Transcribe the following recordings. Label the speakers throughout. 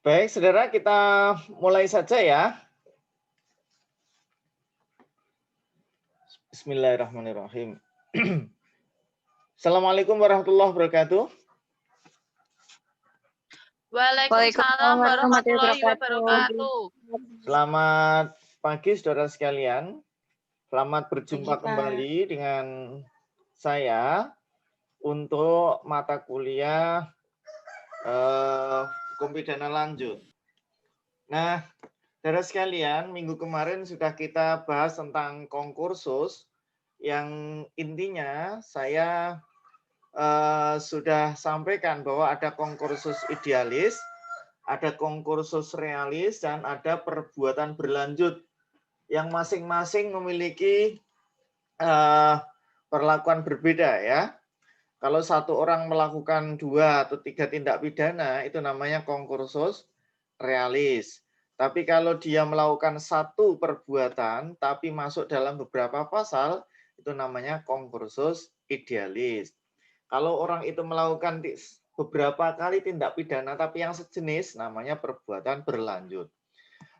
Speaker 1: Baik, saudara, kita mulai saja ya. Bismillahirrahmanirrahim. Assalamualaikum warahmatullahi wabarakatuh.
Speaker 2: Waalaikumsalam warahmatullahi wabarakatuh.
Speaker 1: Selamat pagi, saudara sekalian. Selamat berjumpa kembali dengan saya untuk mata kuliah hukum pidana lanjut. Nah, saudara sekalian, minggu kemarin sudah kita bahas tentang konkursus yang intinya saya sudah sampaikan bahwa ada konkursus idealis, ada konkursus realis, dan ada perbuatan berlanjut yang masing-masing memiliki perlakuan berbeda ya. Kalau satu orang melakukan 2 atau 3 tindak pidana itu namanya konkursus realis. Tapi kalau dia melakukan 1 perbuatan tapi masuk dalam beberapa pasal itu namanya konkursus idealis. Kalau orang itu melakukan beberapa kali tindak pidana tapi yang sejenis namanya perbuatan berlanjut.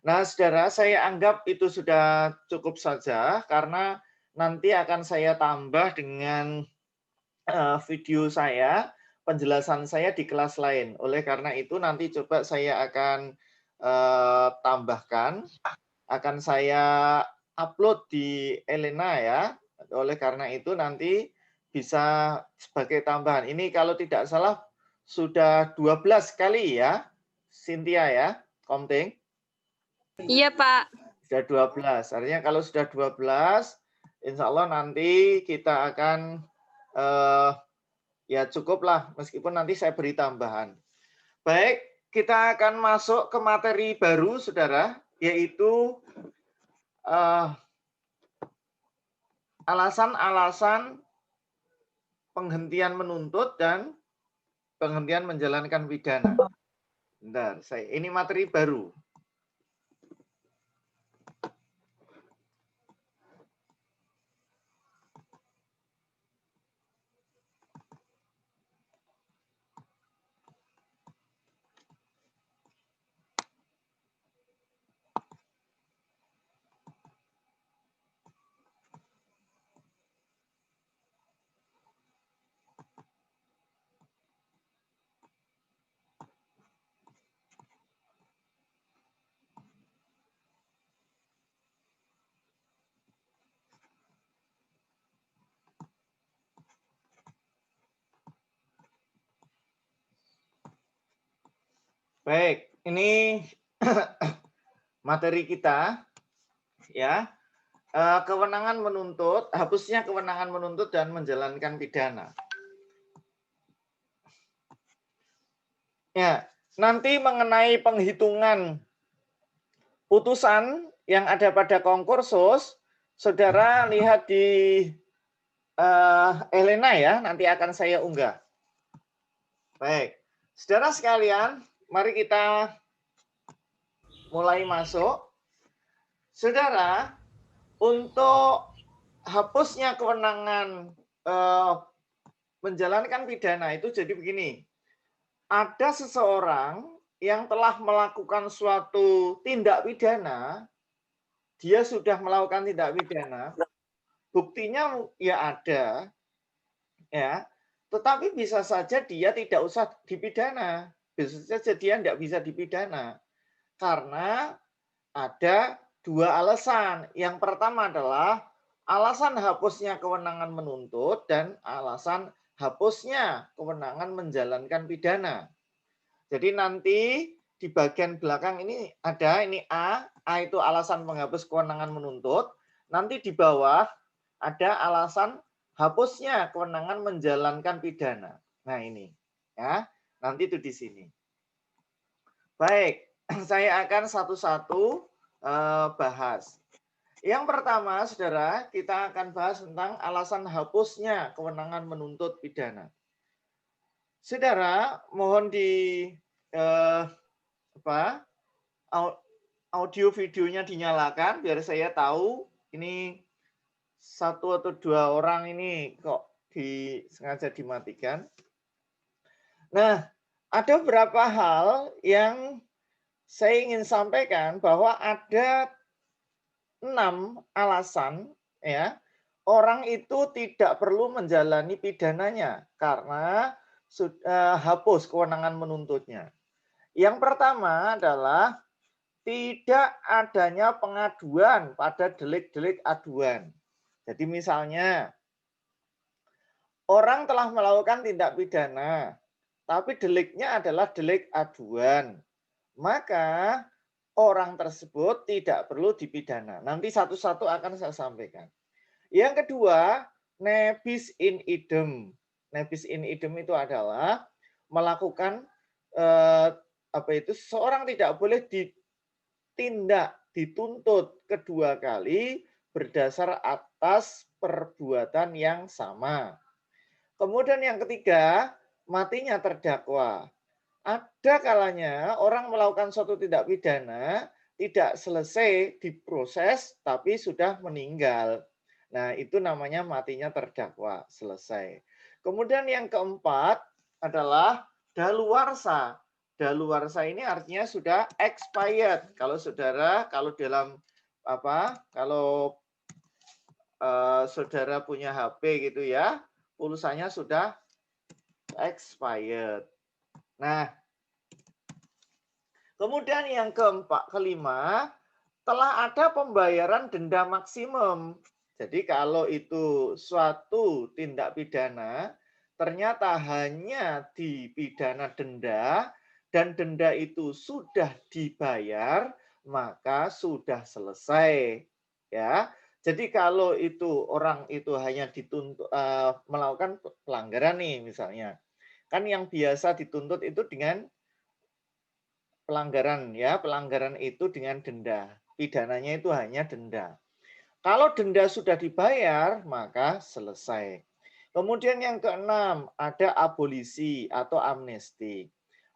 Speaker 1: Nah, saudara, saya anggap itu sudah cukup saja karena nanti akan saya tambah dengan video saya, penjelasan saya di kelas lain. Oleh karena itu nanti coba saya akan tambahkan, akan saya upload di Elena ya. Oleh karena itu nanti bisa sebagai tambahan. Ini kalau tidak salah sudah 12 kali ya, Cynthia ya, Komting.
Speaker 2: Iya, Pak.
Speaker 1: Sudah 12. Artinya kalau sudah 12, insya Allah nanti kita akan ya cukuplah, meskipun nanti saya beri tambahan. Baik, kita akan masuk ke materi baru, saudara, yaitu alasan-alasan penghentian menuntut dan penghentian menjalankan pidana. Bentar, ini materi baru. Baik, ini materi kita ya. Kewenangan menuntut, hapusnya kewenangan menuntut dan menjalankan pidana. Ya, nanti mengenai penghitungan putusan yang ada pada konkursus, saudara lihat di Elena ya, nanti akan saya unggah. Baik, saudara sekalian, mari kita mulai masuk. Saudara, untuk hapusnya kewenangan menjalankan pidana itu jadi begini. Ada seseorang yang telah melakukan suatu tindak pidana, dia sudah melakukan tindak pidana, buktinya ya ada, ya, tetapi bisa saja dia tidak usah dipidana, bisa saja dia tidak bisa dipidana, karena ada 2 alasan. Yang pertama adalah alasan hapusnya kewenangan menuntut dan alasan hapusnya kewenangan menjalankan pidana. Jadi nanti di bagian belakang ini ada, ini A itu alasan menghapus kewenangan menuntut. Nanti di bawah ada alasan hapusnya kewenangan menjalankan pidana. Nah ini, ya, nanti itu di sini. Baik, saya akan satu-satu bahas. Yang pertama, saudara, kita akan bahas tentang alasan hapusnya kewenangan menuntut pidana. Saudara, mohon di audio videonya dinyalakan biar saya tahu ini 1 atau 2 orang ini kok sengaja dimatikan. Nah, ada beberapa hal yang saya ingin sampaikan bahwa ada 6 alasan ya orang itu tidak perlu menjalani pidananya karena sudah hapus kewenangan menuntutnya. Yang pertama adalah tidak adanya pengaduan pada delik-delik aduan. Jadi misalnya orang telah melakukan tindak pidana, tapi deliknya adalah delik aduan. Maka orang tersebut tidak perlu dipidana. Nanti satu-satu akan saya sampaikan. Yang kedua, nebis in idem. Nebis in idem itu adalah melakukan seorang tidak boleh dituntut kedua kali berdasar atas perbuatan yang sama. Kemudian yang ketiga, matinya terdakwa. Ada kalanya orang melakukan suatu tindak pidana tidak selesai diproses tapi sudah meninggal. Nah, itu namanya matinya terdakwa, selesai. Kemudian yang keempat adalah daluarsa. Daluarsa ini artinya sudah expired. Kalau saudara, kalau saudara punya HP gitu ya, pulsanya sudah expired. Nah, kemudian yang kelima, telah ada pembayaran denda maksimum. Jadi kalau itu suatu tindak pidana, ternyata hanya dipidana denda, dan denda itu sudah dibayar, maka sudah selesai. Ya, jadi kalau itu orang itu hanya dituntut melakukan pelanggaran nih misalnya, kan yang biasa dituntut itu dengan pelanggaran ya, pelanggaran itu dengan denda. Pidananya itu hanya denda. Kalau denda sudah dibayar, maka selesai. Kemudian yang keenam, ada abolisi atau amnesti.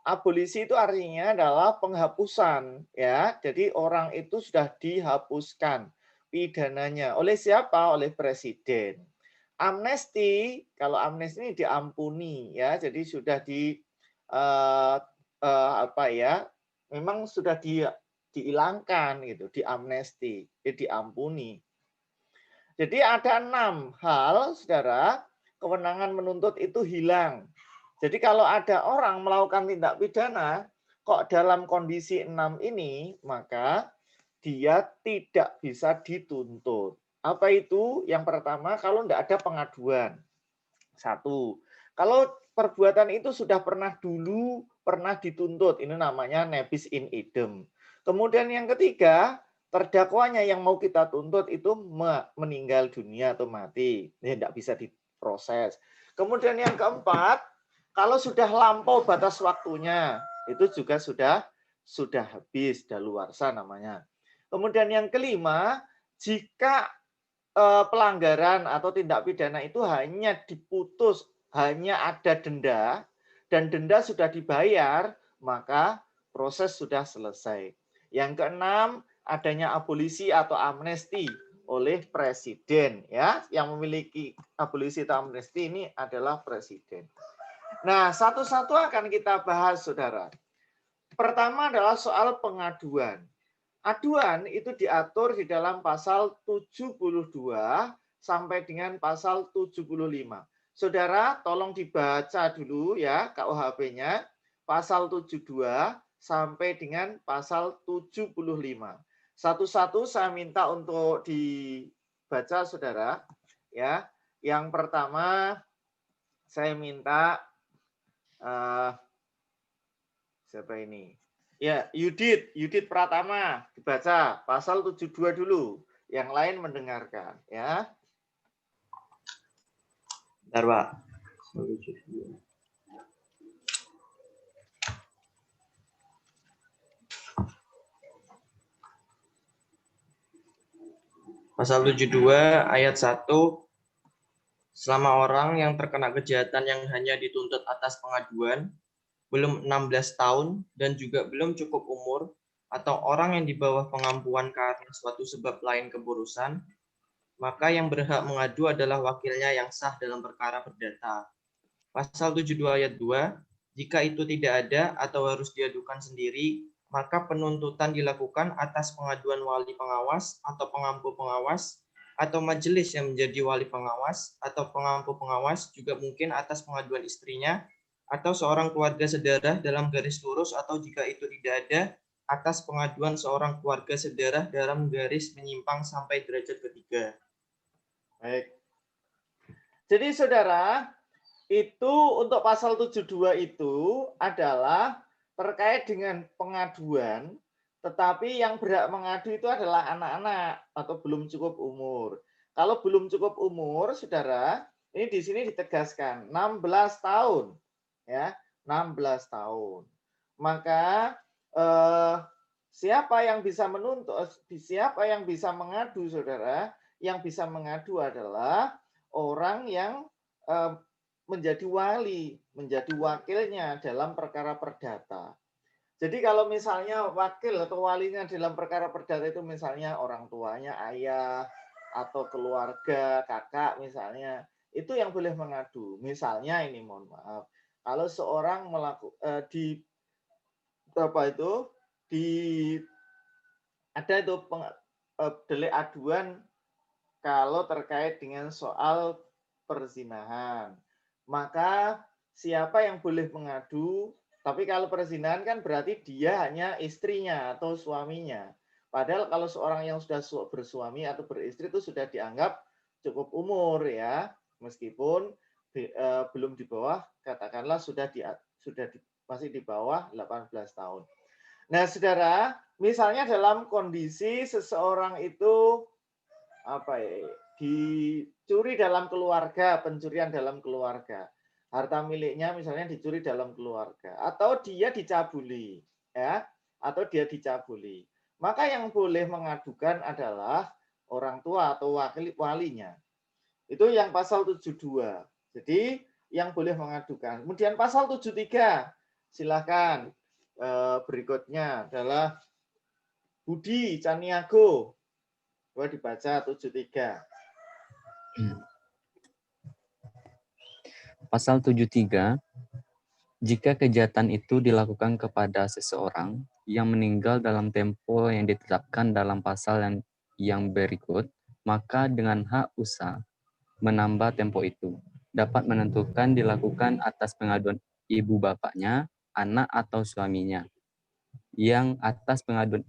Speaker 1: Abolisi itu artinya adalah penghapusan ya. Jadi orang itu sudah dihapuskan pidananya. Oleh siapa? Oleh presiden. Amnesti, kalau amnesti ini diampuni ya. Jadi sudah memang sudah dihilangkan gitu, diamnesti, diampuni. Jadi ada 6 hal, saudara, kewenangan menuntut itu hilang. Jadi kalau ada orang melakukan tindak pidana, kok dalam kondisi 6 ini, maka dia tidak bisa dituntut. Apa itu? Yang pertama, kalau tidak ada pengaduan. 1. Kalau perbuatan itu sudah pernah dituntut, ini namanya nebis in idem. Kemudian yang ketiga, terdakwanya yang mau kita tuntut itu meninggal dunia atau mati, ini tidak bisa diproses. Kemudian yang keempat, kalau sudah lampau batas waktunya, itu juga sudah habis, daluarsa namanya. Kemudian yang kelima, jika pelanggaran atau tindak pidana itu hanya diputus, hanya ada denda, dan denda sudah dibayar, maka proses sudah selesai. Yang keenam, adanya abolisi atau amnesti oleh presiden ya. Yang memiliki abolisi atau amnesti ini adalah presiden. Nah, satu-satu akan kita bahas, saudara. Pertama adalah soal pengaduan. Aduan itu diatur di dalam pasal 72 sampai dengan pasal 75. Saudara, tolong dibaca dulu ya KUHP-nya, pasal 72 sampai dengan pasal 75. Satu-satu saya minta untuk dibaca, saudara. Ya, yang pertama saya minta siapa ini? Ya, Yudit Pratama dibaca pasal 72 dulu. Yang lain mendengarkan ya.
Speaker 3: Bentar, Pak. Pasal 72 ayat 1, selama orang yang terkena kejahatan yang hanya dituntut atas pengaduan, belum 16 tahun dan juga belum cukup umur, atau orang yang di bawah pengampuan karena suatu sebab lain keborusan, maka yang berhak mengadu adalah wakilnya yang sah dalam perkara perdata. Pasal 72 ayat 2, jika itu tidak ada atau harus diadukan sendiri, maka penuntutan dilakukan atas pengaduan wali pengawas atau pengampu pengawas atau majelis yang menjadi wali pengawas atau pengampu pengawas, juga mungkin atas pengaduan istrinya atau seorang keluarga sedarah dalam garis lurus, atau jika itu tidak ada, atas pengaduan seorang keluarga sedarah dalam garis menyimpang sampai derajat ketiga.
Speaker 1: Baik. Jadi saudara, itu untuk pasal 72 itu adalah terkait dengan pengaduan, tetapi yang berhak mengadu itu adalah anak-anak atau belum cukup umur. Kalau belum cukup umur, saudara, ini di sini ditegaskan 16 tahun, ya, 16 tahun. Maka siapa yang bisa menuntut, siapa yang bisa mengadu, saudara? Yang bisa mengadu adalah orang yang menjadi wali, menjadi wakilnya dalam perkara perdata. Jadi kalau misalnya wakil atau walinya dalam perkara perdata itu misalnya orang tuanya, ayah, atau keluarga, kakak misalnya, itu yang boleh mengadu. Misalnya ini, mohon maaf, kalau seorang ada itu delik aduan kalau terkait dengan soal perzinahan, maka siapa yang boleh mengadu? Tapi kalau perzinahan kan berarti dia hanya istrinya atau suaminya. Padahal kalau seorang yang sudah bersuami atau beristri itu sudah dianggap cukup umur, ya, meskipun belum di bawah, katakanlah masih di bawah 18 tahun. Nah, saudara, misalnya dalam kondisi seseorang itu dicuri dalam keluarga, pencurian dalam keluarga, harta miliknya misalnya dicuri dalam keluarga, atau dia dicabuli, ya, atau dia dicabuli, maka yang boleh mengadukan adalah orang tua atau walinya. Itu yang pasal 72. Jadi yang boleh mengadukan. Kemudian pasal 73, silakan berikutnya adalah Budi Caniago. Coba dibaca 73.
Speaker 4: Pasal 73, jika kejahatan itu dilakukan kepada seseorang yang meninggal dalam tempo yang ditetapkan dalam pasal yang berikut, maka dengan hak usaha menambah tempo itu dapat menentukan dilakukan atas pengaduan ibu bapaknya, anak atau suaminya yang atas pengaduan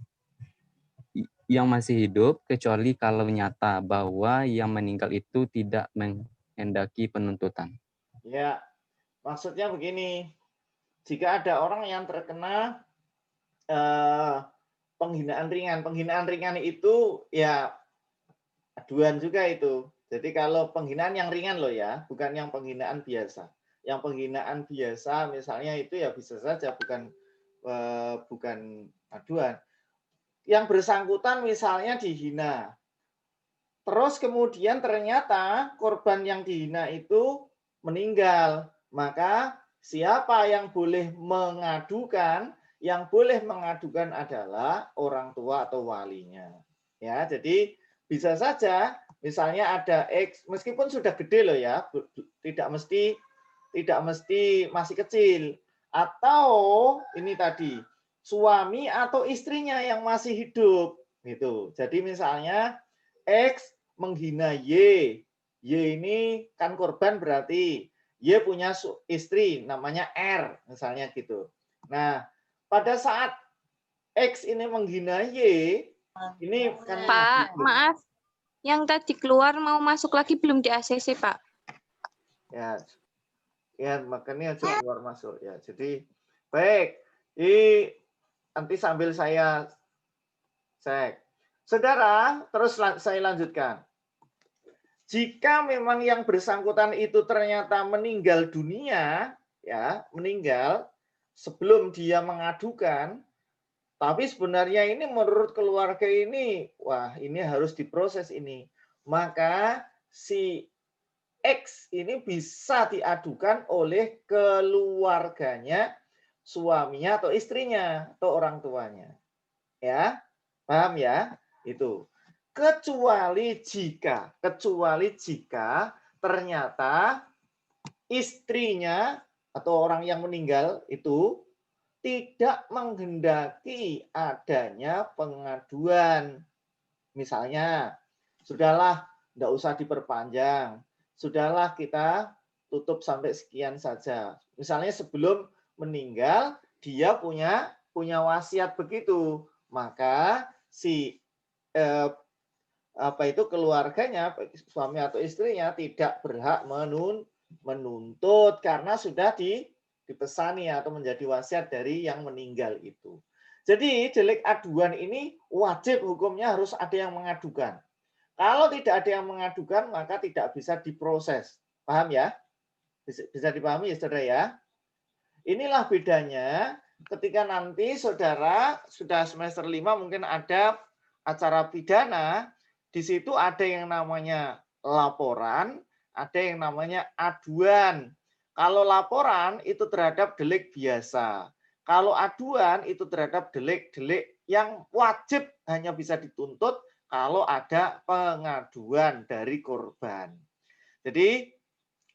Speaker 4: yang masih hidup, kecuali kalau nyata bahwa yang meninggal itu tidak menghendaki penuntutan.
Speaker 1: Ya, maksudnya begini, jika ada orang yang terkena penghinaan ringan itu ya aduan juga itu. Jadi kalau penghinaan yang ringan loh ya, bukan yang penghinaan biasa. Yang penghinaan biasa misalnya itu ya bisa saja bukan aduan. Yang bersangkutan misalnya dihina. Terus kemudian ternyata korban yang dihina itu meninggal. Maka siapa yang boleh mengadukan? Yang boleh mengadukan adalah orang tua atau walinya. Ya, jadi bisa saja misalnya ada X, meskipun sudah gede loh ya, tidak mesti masih kecil. Atau ini tadi suami atau istrinya yang masih hidup gitu. Jadi misalnya X menghina Y. Y ini kan korban berarti Y punya istri namanya R misalnya gitu. Nah, pada saat X ini menghina Y, ini kan
Speaker 2: Pak, maaf. Yang tadi keluar mau masuk lagi belum di ACC, Pak.
Speaker 1: Ya makanya keluar masuk ya. Jadi baik, ini nanti sambil saya cek. Saudara, terus saya lanjutkan. Jika memang yang bersangkutan itu ternyata meninggal dunia, ya, meninggal sebelum dia mengadukan, tapi sebenarnya ini menurut keluarga ini, wah, ini harus diproses ini. Maka si X ini bisa diadukan oleh keluarganya, suaminya atau istrinya atau orang tuanya. Ya, paham ya? Itu. Kecuali jika ternyata istrinya atau orang yang meninggal itu tidak menghendaki adanya pengaduan. Misalnya, sudahlah, tidak usah diperpanjang. Sudahlah, kita tutup sampai sekian saja. Misalnya sebelum meninggal, dia punya wasiat begitu. Maka si keluarganya, suami atau istrinya tidak berhak menuntut karena sudah dipesani atau menjadi wasiat dari yang meninggal itu. Jadi delik aduan ini wajib hukumnya harus ada yang mengadukan. Kalau tidak ada yang mengadukan maka tidak bisa diproses. Paham ya? Bisa dipahami ya saudara ya? Inilah bedanya ketika nanti saudara sudah semester 5 mungkin ada acara pidana, di situ ada yang namanya laporan, ada yang namanya aduan. Kalau laporan itu terhadap delik biasa. Kalau aduan itu terhadap delik-delik yang wajib hanya bisa dituntut kalau ada pengaduan dari korban. Jadi,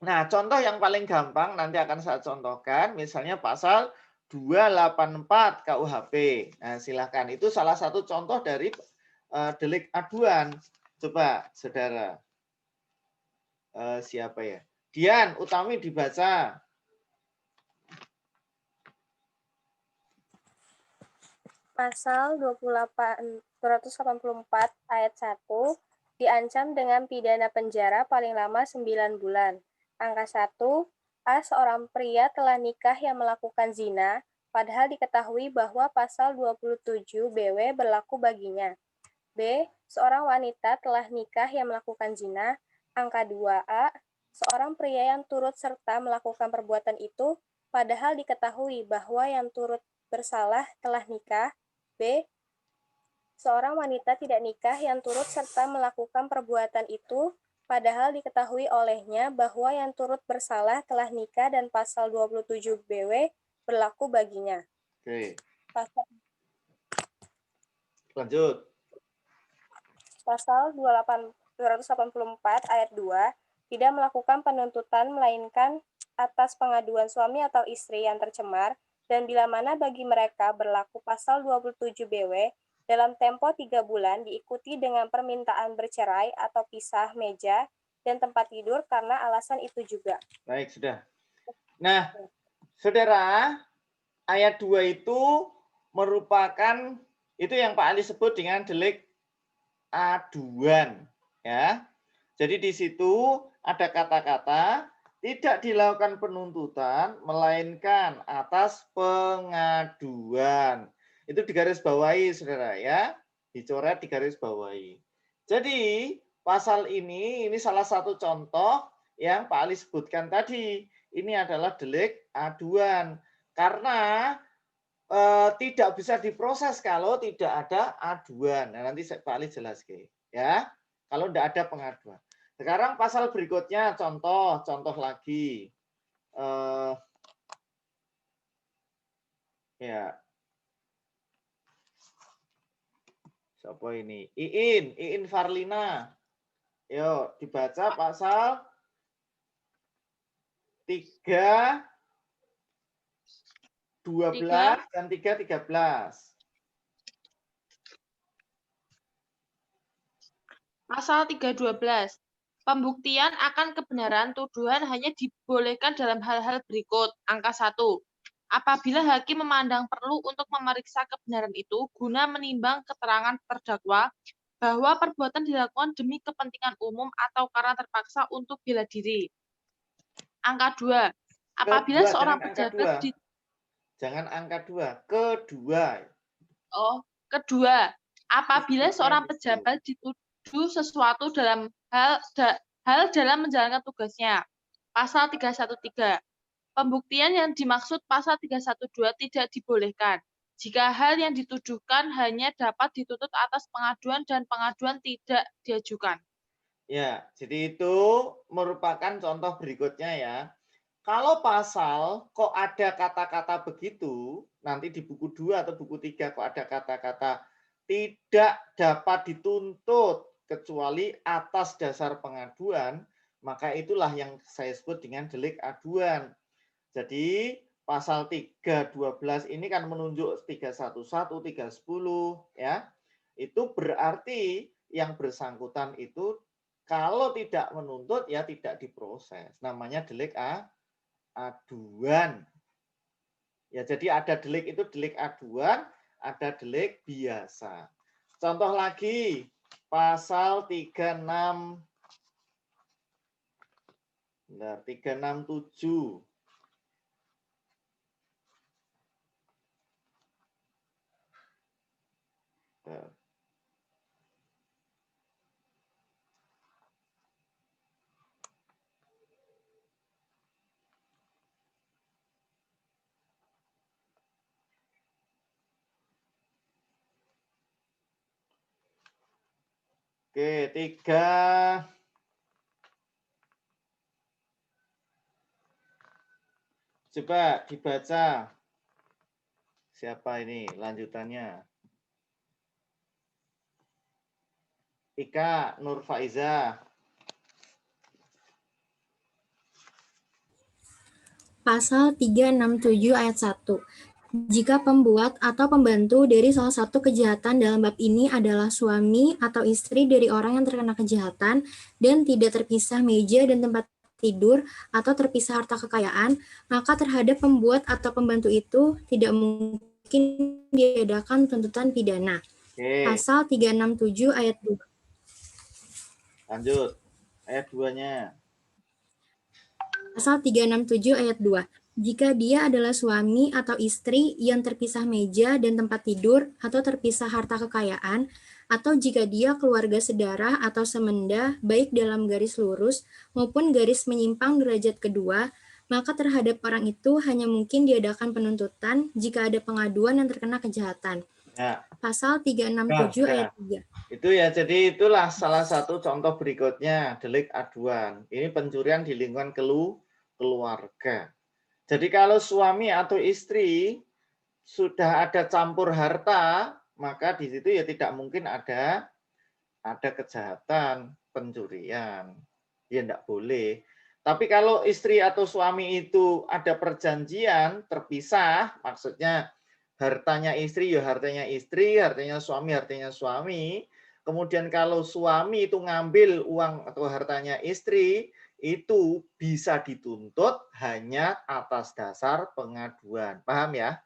Speaker 1: nah contoh yang paling gampang nanti akan saya contohkan, misalnya pasal 284 KUHP. Nah, silakan. Itu salah satu contoh dari delik aduan. Coba, saudara. Siapa ya? Dian, Utami dibaca.
Speaker 5: Pasal 284 ayat 1 diancam dengan pidana penjara paling lama 9 bulan. Angka 1, A. Seorang pria telah nikah yang melakukan zina, padahal diketahui bahwa pasal 27 BW berlaku baginya. B. Seorang wanita telah nikah yang melakukan zina. Angka 2A. Seorang pria yang turut serta melakukan perbuatan itu, padahal diketahui bahwa yang turut bersalah telah nikah. B. Seorang wanita tidak nikah yang turut serta melakukan perbuatan itu, padahal diketahui olehnya bahwa yang turut bersalah telah nikah dan pasal 27 BW berlaku baginya.
Speaker 1: Oke.
Speaker 5: Pasal
Speaker 1: Lanjut.
Speaker 5: Pasal 284 ayat 2 tidak melakukan penuntutan melainkan atas pengaduan suami atau istri yang tercemar, dan bila mana bagi mereka berlaku pasal 27 BW dalam tempo 3 bulan diikuti dengan permintaan bercerai atau pisah meja dan tempat tidur karena alasan itu juga.
Speaker 1: Baik, sudah. Nah, saudara, ayat 2 itu merupakan, itu yang Pak Ali sebut dengan delik aduan. Ya. Jadi di situ ada kata-kata tidak dilakukan penuntutan, melainkan atas pengaduan. Itu digarisbawahi, saudara ya. Dicoret, digarisbawahi. Jadi, pasal ini salah satu contoh yang Pak Ali sebutkan tadi. Ini adalah delik aduan. Karena tidak bisa diproses kalau tidak ada aduan. Nah, nanti Pak Ali jelaskan. Ya, kalau tidak ada pengaduan. Sekarang pasal berikutnya, contoh lagi. Ya. Siapa ini? Iin Farlina. Yuk, dibaca pasal 3, 12 dan 313.
Speaker 6: Pasal 312. Pembuktian akan kebenaran tuduhan hanya dibolehkan dalam hal-hal berikut. Angka 1. Apabila hakim memandang perlu untuk memeriksa kebenaran itu guna menimbang keterangan terdakwa bahwa perbuatan dilakukan demi kepentingan umum atau karena terpaksa untuk bela diri. Angka 2. Apabila
Speaker 1: Kedua,
Speaker 6: seorang
Speaker 1: jangan
Speaker 6: pejabat
Speaker 1: jangan angka 2, kedua.
Speaker 6: Oh, kedua. Apabila seorang pejabat dituduh sesuatu dalam hal dalam menjalankan tugasnya. Pasal 313. Pembuktian yang dimaksud pasal 312 tidak dibolehkan jika hal yang dituduhkan hanya dapat dituntut atas pengaduan dan pengaduan tidak diajukan.
Speaker 1: Ya, jadi itu merupakan contoh berikutnya ya. Kalau pasal kok ada kata-kata begitu, nanti di buku 2 atau buku 3 kok ada kata-kata tidak dapat dituntut kecuali atas dasar pengaduan, maka itulah yang saya sebut dengan delik aduan. Jadi pasal 312 ini kan menunjuk 311, 310 ya. Itu berarti yang bersangkutan itu kalau tidak menuntut ya tidak diproses. Namanya delik aduan. Ya, jadi ada delik itu delik aduan, ada delik biasa. Contoh lagi, pasal 367. Oke, 3. Coba dibaca. Siapa ini lanjutannya? Ika Nur Faiza.
Speaker 7: Pasal 367 ayat 1. Jika pembuat atau pembantu dari salah satu kejahatan dalam bab ini adalah suami atau istri dari orang yang terkena kejahatan dan tidak terpisah meja dan tempat tidur atau terpisah harta kekayaan, maka terhadap pembuat atau pembantu itu tidak mungkin diadakan tuntutan pidana.
Speaker 1: Oke.
Speaker 7: Pasal 367 ayat 2.
Speaker 1: Lanjut. Ayat 2-nya.
Speaker 7: Pasal 367 ayat 2. Jika dia adalah suami atau istri yang terpisah meja dan tempat tidur atau terpisah harta kekayaan, atau jika dia keluarga sedarah atau semenda baik dalam garis lurus maupun garis menyimpang derajat kedua, maka terhadap orang itu hanya mungkin diadakan penuntutan jika ada pengaduan yang terkena kejahatan.
Speaker 1: Ya.
Speaker 7: Pasal 367 ayat 3.
Speaker 1: Itu ya, jadi itulah salah satu contoh berikutnya, delik aduan. Ini pencurian di lingkungan keluarga. Jadi kalau suami atau istri sudah ada campur harta, maka di situ ya tidak mungkin ada kejahatan, pencurian. Ya enggak boleh. Tapi kalau istri atau suami itu ada perjanjian terpisah, maksudnya hartanya istri ya hartanya istri, hartanya suami. Kemudian kalau suami itu ngambil uang atau hartanya istri, itu bisa dituntut hanya atas dasar pengaduan. Paham ya?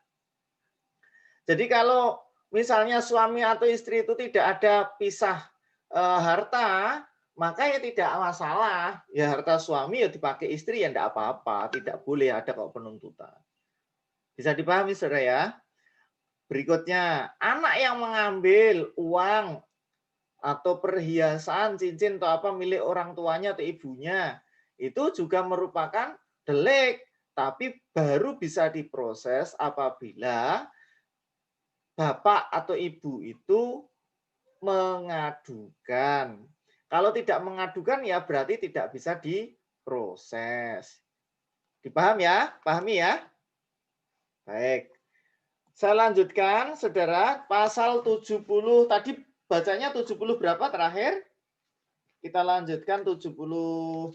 Speaker 1: Jadi kalau misalnya suami atau istri itu tidak ada pisah harta, maka ya tidak masalah. Ya harta suami ya dipakai istri ya enggak apa-apa, tidak boleh ada kok penuntutan. Bisa dipahami Saudara ya? Berikutnya, anak yang mengambil uang atau perhiasan, cincin atau apa milik orang tuanya atau ibunya, itu juga merupakan delik, tapi baru bisa diproses apabila bapak atau ibu itu mengadukan. Kalau tidak mengadukan ya berarti tidak bisa diproses. Dipaham ya? Pahami ya? Baik. Saya lanjutkan, Saudara, pasal 70 tadi bacanya 70 berapa terakhir? Kita lanjutkan 72,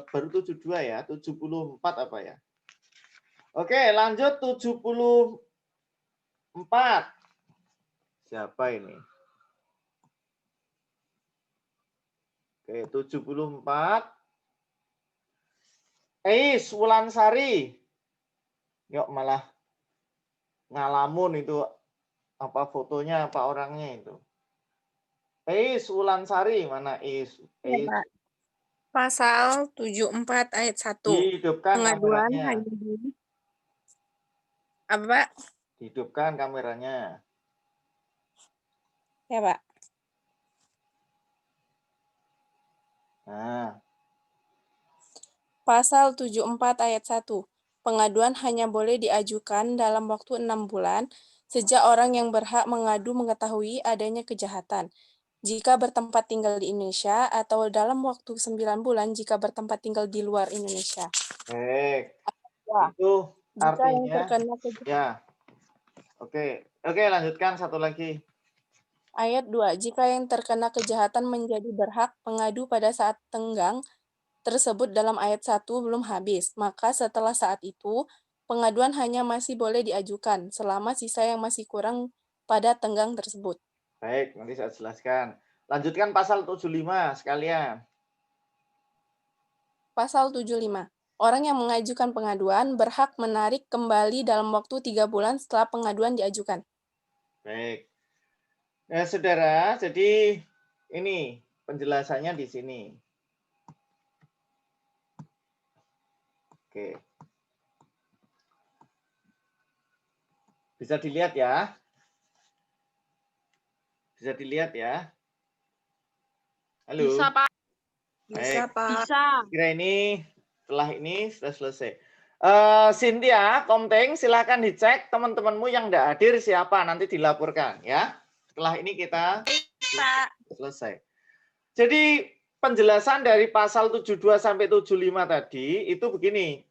Speaker 1: baru 72 ya, 74 apa ya? Oke, lanjut 74. Siapa ini? Oke, 74. Wulansari. Yuk malah ngalamun itu apa fotonya apa orangnya itu. Wulansari mana
Speaker 5: Ya, Pak. Pasal 74 ayat 1.
Speaker 1: Dihidupkan
Speaker 5: Pengaduan
Speaker 1: kameranya.
Speaker 5: hanya di apa, Pak?
Speaker 1: Dihidupkan kameranya.
Speaker 5: Ya, Pak.
Speaker 1: Nah,
Speaker 5: Pasal 74 ayat 1. Pengaduan hanya boleh diajukan dalam waktu 6 bulan sejak orang yang berhak mengadu mengetahui adanya kejahatan. Jika bertempat tinggal di Indonesia atau dalam waktu 9 bulan jika bertempat tinggal di luar Indonesia.
Speaker 1: baik.
Speaker 5: Ya.
Speaker 1: Itu
Speaker 5: Jika yang
Speaker 1: artinya
Speaker 5: terkena kejahatan.
Speaker 1: ya. Oke, lanjutkan satu lagi.
Speaker 5: Ayat 2. Jika yang terkena kejahatan menjadi berhak pengadu pada saat tenggang tersebut dalam ayat 1 belum habis, maka setelah saat itu pengaduan hanya masih boleh diajukan selama sisa yang masih kurang pada tenggang tersebut.
Speaker 1: Baik, nanti saya jelaskan. Lanjutkan pasal 75 sekalian.
Speaker 5: Pasal 75. Orang yang mengajukan pengaduan berhak menarik kembali dalam waktu 3 bulan setelah pengaduan diajukan.
Speaker 1: Baik. Nah, saudara, jadi ini penjelasannya di sini. Oke. Bisa dilihat ya. Bisa dilihat ya. Halo.
Speaker 6: Bisa, Pak.
Speaker 1: Baik.
Speaker 6: Bisa.
Speaker 1: Kira ini setelah ini sudah selesai. Cynthia, Komteng, silakan dicek teman-temanmu yang tidak hadir siapa, nanti dilaporkan ya. Setelah ini kita selesai. Jadi penjelasan dari pasal 72 sampai 75 tadi itu begini.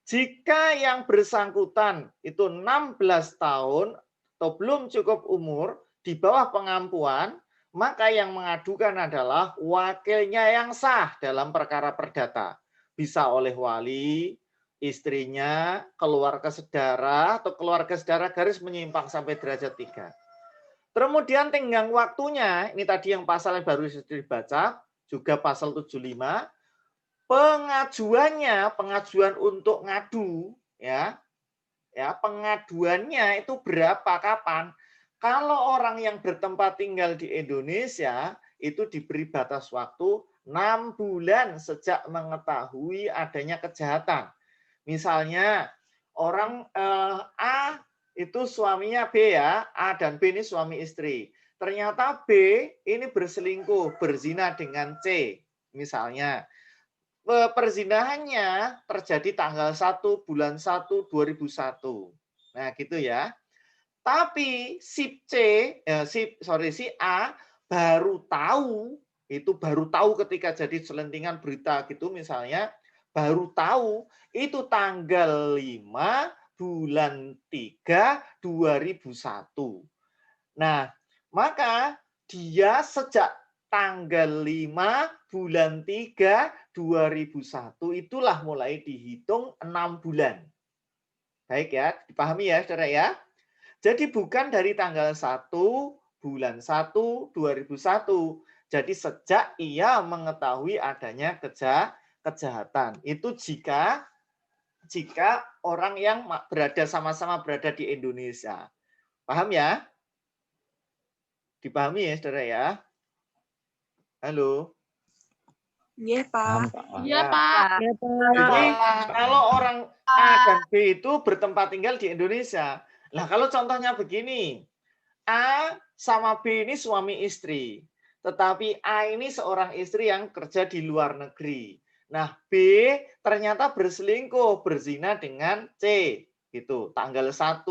Speaker 1: Jika yang bersangkutan itu 16 tahun atau belum cukup umur di bawah pengampuan, maka yang mengadukan adalah wakilnya yang sah dalam perkara perdata. Bisa oleh wali, istrinya, keluarga saudara, atau keluarga saudara garis menyimpang sampai derajat 3. Kemudian tenggang waktunya, ini tadi yang pasal yang baru dibaca, juga pasal 75, pengajuan untuk ngadu, ya pengaduannya itu berapa, kapan? Kalau orang yang bertempat tinggal di Indonesia, itu diberi batas waktu 6 bulan sejak mengetahui adanya kejahatan. Misalnya orang A itu suaminya B ya, A dan B ini suami istri. Ternyata B ini berselingkuh, berzina dengan C. Misalnya, perzinahannya terjadi tanggal 1 bulan 1 2001. Nah, gitu ya. Tapi si A baru tahu ketika jadi selentingan berita gitu misalnya, baru tahu itu tanggal 5 bulan 3 2001. Nah, maka dia sejak tanggal 5 bulan 3 2001 itulah mulai dihitung 6 bulan. Baik ya, dipahami ya Saudara ya. Jadi bukan dari tanggal 1 bulan 1 2001. Jadi sejak ia mengetahui adanya kejahatan. Itu jika orang yang sama-sama berada di Indonesia. Paham ya? Dipahami ya Saudara ya? Halo.
Speaker 2: Iya, Pak.
Speaker 6: Iya, Pak.
Speaker 1: Jadi kalau orang A dan B itu bertempat tinggal di Indonesia. Nah, kalau contohnya begini. A sama B ini suami istri. Tetapi A ini seorang istri yang kerja di luar negeri. Nah, B ternyata berselingkuh, berzina dengan C. Gitu. Tanggal 1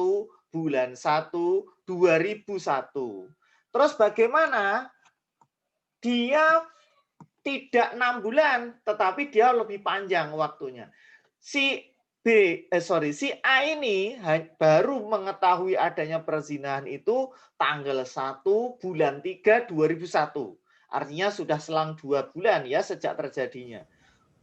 Speaker 1: bulan 1 2001. Terus bagaimana? Dia tidak 6 bulan, tetapi dia lebih panjang waktunya. Si A ini baru mengetahui adanya perzinahan itu tanggal 1 bulan 3 2001. Artinya sudah selang 2 bulan ya sejak terjadinya.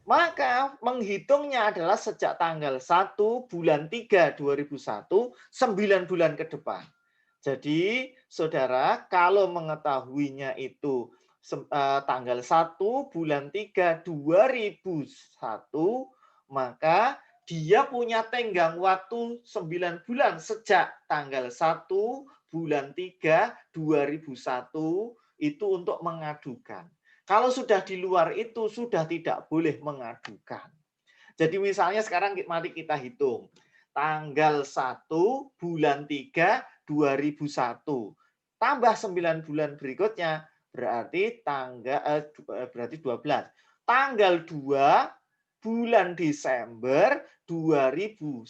Speaker 1: Maka menghitungnya adalah sejak tanggal 1 bulan 3 2001, 9 bulan ke depan. Jadi, saudara, kalau mengetahuinya itu tanggal 1 bulan 3 2001, maka dia punya tenggang waktu 9 bulan sejak tanggal 1 bulan 3 2001 itu untuk mengadukan. Kalau sudah di luar itu sudah tidak boleh mengadukan. Jadi misalnya sekarang mari kita hitung. Tanggal 1 bulan 3 2001 tambah 9 bulan berikutnya berarti berarti 12. Tanggal 2 bulan Desember 2001.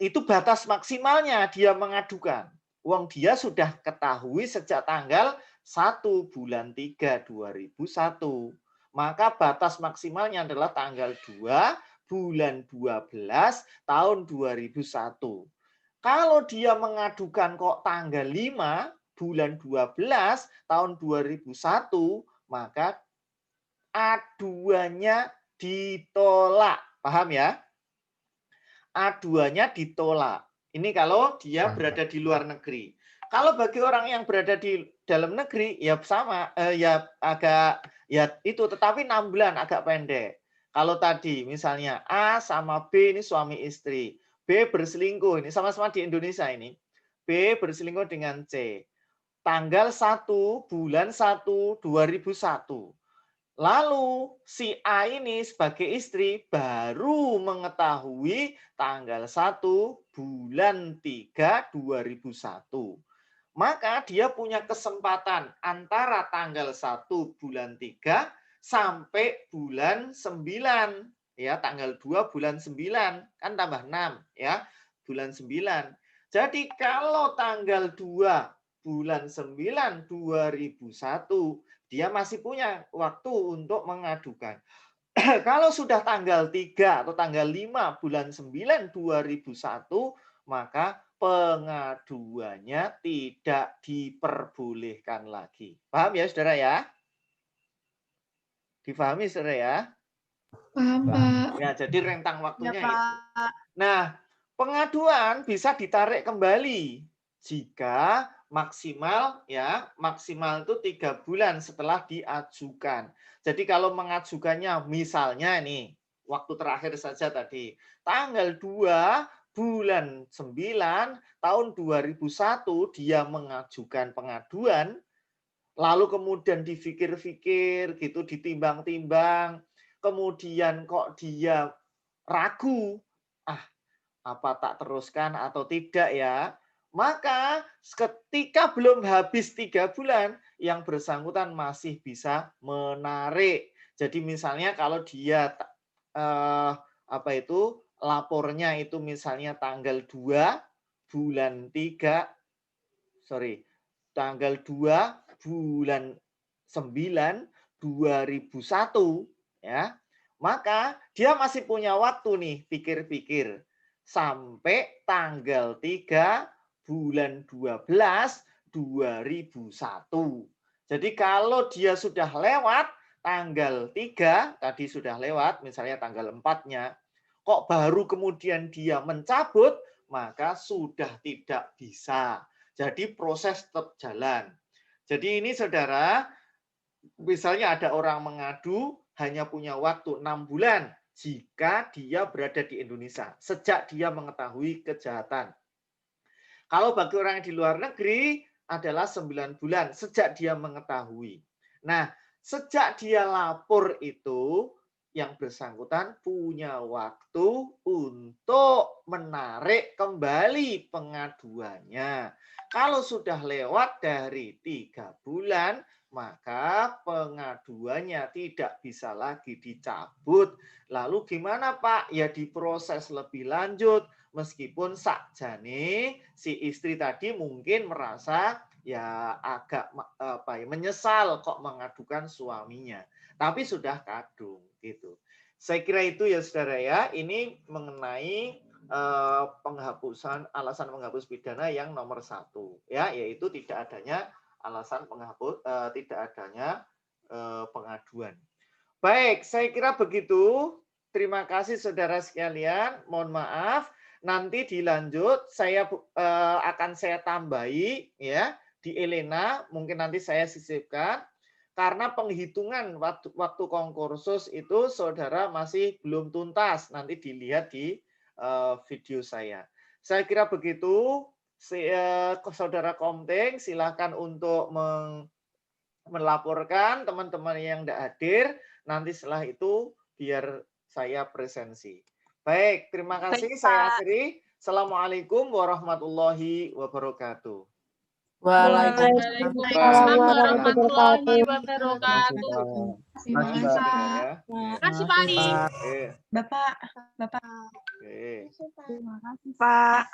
Speaker 1: Itu batas maksimalnya dia mengadukan. Wong dia sudah ketahui sejak tanggal 1 bulan 3 2001. Maka batas maksimalnya adalah tanggal 2 bulan 12 tahun 2001. Kalau dia mengadukan kok tanggal 5 bulan 12 tahun 2001, maka aduannya ditolak. Paham ya? aduannya ditolak. Ini kalau dia berada di luar negeri. Kalau bagi orang yang berada di dalam negeri, ya sama, ya agak, ya itu, tetapi 6 bulan agak pendek. Kalau tadi misalnya A sama B ini suami istri, B berselingkuh, ini sama-sama di Indonesia ini, B berselingkuh dengan C. Tanggal 1 bulan 1 2001. Lalu si A ini sebagai istri baru mengetahui tanggal 1 bulan 3 2001. Maka dia punya kesempatan antara tanggal 1 bulan 3 sampai bulan 9. Ya, tanggal 2 bulan 9. Kan tambah 6. Ya, bulan 9. Jadi kalau tanggal 2 bulan 9 2001, dia masih punya waktu untuk mengadukan. Kalau sudah tanggal 3 atau tanggal 5 bulan 9 2001, maka pengaduannya tidak diperbolehkan lagi. Paham ya, saudara ya? Difahami, saudara ya?
Speaker 8: Paham, Pak.
Speaker 1: Ya, jadi rentang waktunya
Speaker 6: Ya, Pak.
Speaker 1: itu. Nah, pengaduan bisa ditarik kembali jika maksimal itu 3 bulan setelah diajukan. Jadi kalau mengajukannya misalnya nih, waktu terakhir saja tadi, tanggal 2 bulan 9 tahun 2001 dia mengajukan pengaduan, lalu kemudian dipikir-pikir gitu, ditimbang-timbang, kemudian kok dia ragu, apa tak teruskan atau tidak ya, maka ketika belum habis 3 bulan, yang bersangkutan masih bisa menarik. Jadi misalnya kalau dia lapornya itu misalnya tanggal 2 bulan 3, tanggal 2 bulan 9 2001 ya, maka dia masih punya waktu nih pikir-pikir sampai tanggal 3 bulan 12 2001. Jadi kalau dia sudah lewat tanggal 3, tadi sudah lewat, misalnya tanggal 4-nya, kok baru kemudian dia mencabut, maka sudah tidak bisa. Jadi proses tetap jalan. Jadi ini saudara, misalnya ada orang mengadu hanya punya waktu 6 bulan jika dia berada di Indonesia, sejak dia mengetahui kejahatan. Kalau bagi orang yang di luar negeri adalah 9 bulan sejak dia mengetahui. Nah, sejak dia lapor itu, yang bersangkutan punya waktu untuk menarik kembali pengaduannya. Kalau sudah lewat dari 3 bulan, maka pengaduannya tidak bisa lagi dicabut. Lalu gimana Pak? Ya diproses lebih lanjut. Meskipun sakjane si istri tadi mungkin merasa ya agak menyesal kok mengadukan suaminya. Tapi sudah kadung gitu. Saya kira itu ya saudara ya. Ini mengenai penghapusan alasan penghapus pidana yang nomor 1 ya, yaitu tidak adanya alasan penghapus tidak adanya pengaduan. Baik, saya kira begitu. Terima kasih saudara sekalian. Mohon maaf, nanti dilanjut saya akan saya tambahi ya di Elena, mungkin nanti saya sisipkan karena penghitungan waktu konkursus itu saudara masih belum tuntas. Nanti dilihat di video saya. Saya kira begitu. Saudara Komting silakan untuk melaporkan teman-teman yang tidak hadir. Nanti setelah itu biar saya presensi. Baik, terima kasih. Saya akhiri. Assalamualaikum warahmatullahi wabarakatuh.
Speaker 6: Waalaikumsalam warahmatullahi wabarakatuh. Terima kasih Pak Ali.
Speaker 1: Bapak.
Speaker 6: Terima kasih Pak.